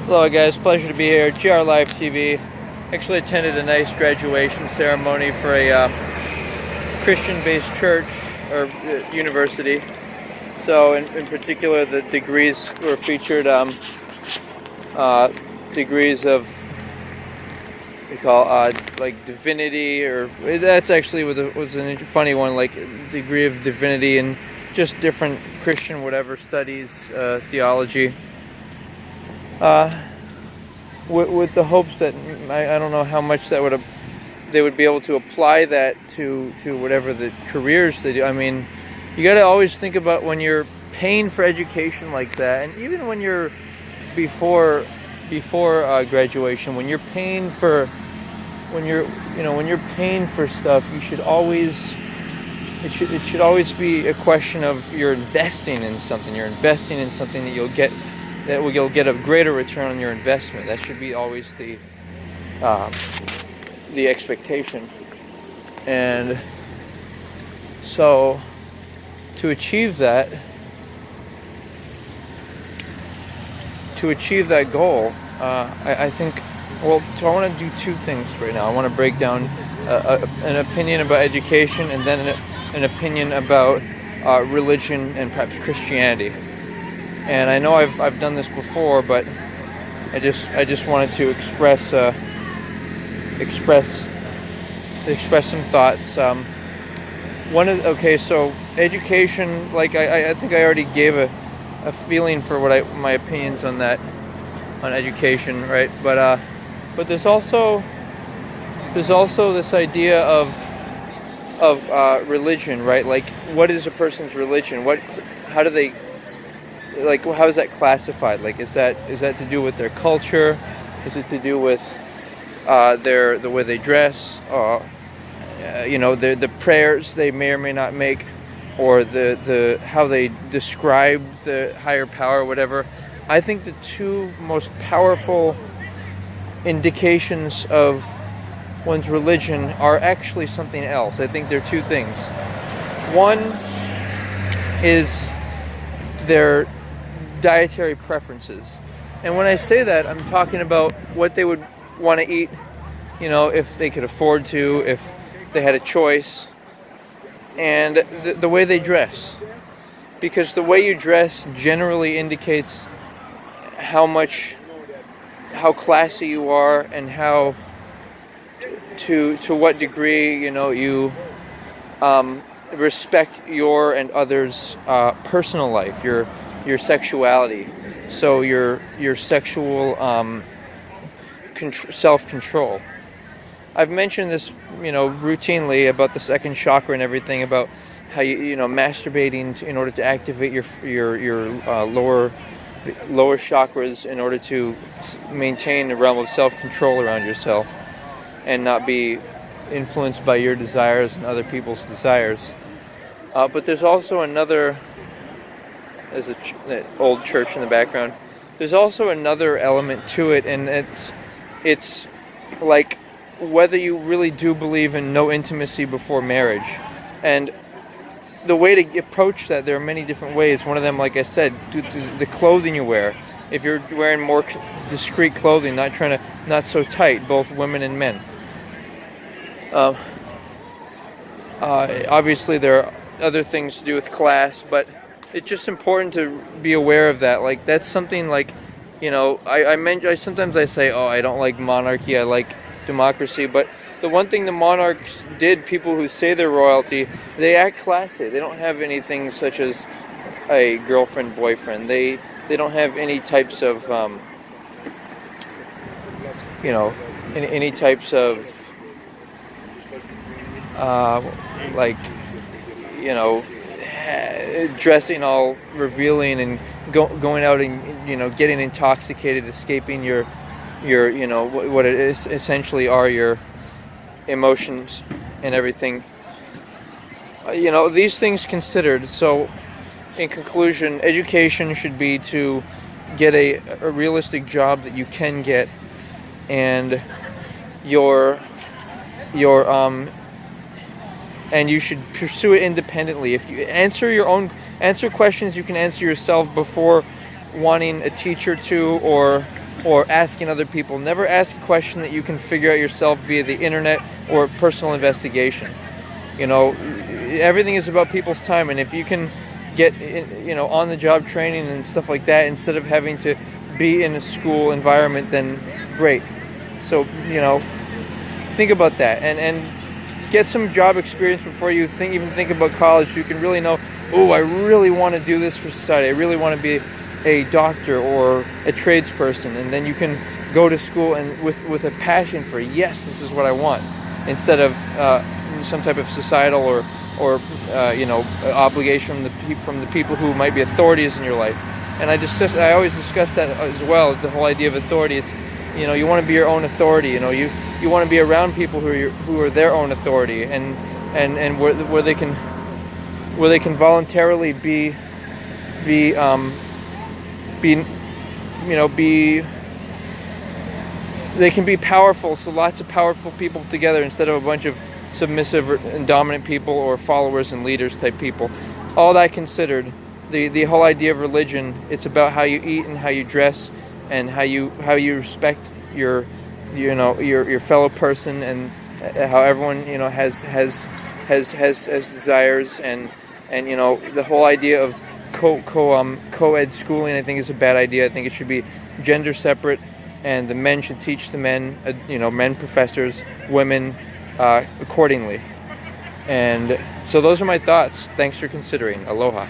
Hello guys, pleasure to be here. GR Live TV. Actually attended a nice graduation ceremony for a Christian-based church or university. So in particular, the degrees were featured. Degrees of we call like divinity, or that's actually was a funny one, like degree of divinity and just different Christian whatever studies, theology. With the hopes that I don't know how much that they would be able to apply that to whatever the careers they do. I mean, you got to always think about when you're paying for education like that, and even when you're before graduation, when you're paying for when you're paying for stuff, you should always it should always be a question of you're investing in something. You're investing in something that you'll get a greater return on your investment. That should be always the expectation. And so to achieve that goal, I think, well, so I want to do two things right now. I want to break down an opinion about education, and then an opinion about religion and perhaps Christianity. And I know I've done this before, but I just wanted to express some thoughts. So education, like I think I already gave a feeling for my opinions on that, on education, right? But there's also this idea of religion, right? Like, what is a person's religion? How do they, like, how is that classified? Like, is that to do with their culture? Is it to do with the way they dress? The prayers they may or may not make, or the how they describe the higher power, whatever. I think the two most powerful indications of one's religion are actually something else. I think they're two things. One is their dietary preferences. And when I say that, I'm talking about what they would want to eat, if they could afford to, if they had a choice, and the way they dress. Because the way you dress generally indicates how classy you are, and how to what degree you respect your and others' personal life, your sexuality, so your sexual self-control. I've mentioned this routinely about the second chakra and everything, about how masturbating in order to activate your lower chakras in order to maintain the realm of self-control around yourself and not be influenced by your desires and other people's desires. But there's also another, there's an old church in the background, there's also another element to it, and it's like whether you really do believe in no intimacy before marriage. And the way to approach that, there are many different ways. One of them, like I said, the clothing you wear. If you're wearing more discreet clothing, not so tight, both women and men. Obviously there are other things to do with class, but it's just important to be aware of that. Like, that's something, like, sometimes I say, oh, I don't like monarchy, I like democracy, but the one thing the monarchs did, people who say they're royalty, they act classy. They don't have anything such as a girlfriend, boyfriend. They don't have any types of any types of dressing all revealing and going out and getting intoxicated, escaping your what it is essentially are your emotions and everything. These things considered. So in conclusion, education should be to get a realistic job that you can get, and and you should pursue it independently. If you answer questions you can answer yourself before wanting a teacher to, or or asking other people. Never ask a question that you can figure out yourself via the internet or personal investigation. You know, everything is about people's time, and if you can get on the job training and stuff like that instead of having to be in a school environment, then great. So think about that, and get some job experience before you even think about college. You can really know, oh, I really want to do this for society. I really want to be a doctor or a tradesperson, and then you can go to school and with a passion for, yes, this is what I want, instead of some type of societal or obligation from the people who might be authorities in your life. And I always discuss that as well, the whole idea of authority. It's you want to be your own authority. You want to be around people who are their own authority, and where they can voluntarily be they can be powerful. So lots of powerful people together instead of a bunch of submissive and dominant people or followers and leaders type people. All that considered, the whole idea of religion, it's about how you eat and how you dress and how you respect your fellow person, and how everyone has desires, and the whole idea of co-ed schooling, I think, is a bad idea. I think it should be gender separate, and the men should teach the men, men professors, women accordingly. And so those are my thoughts. Thanks for considering. Aloha.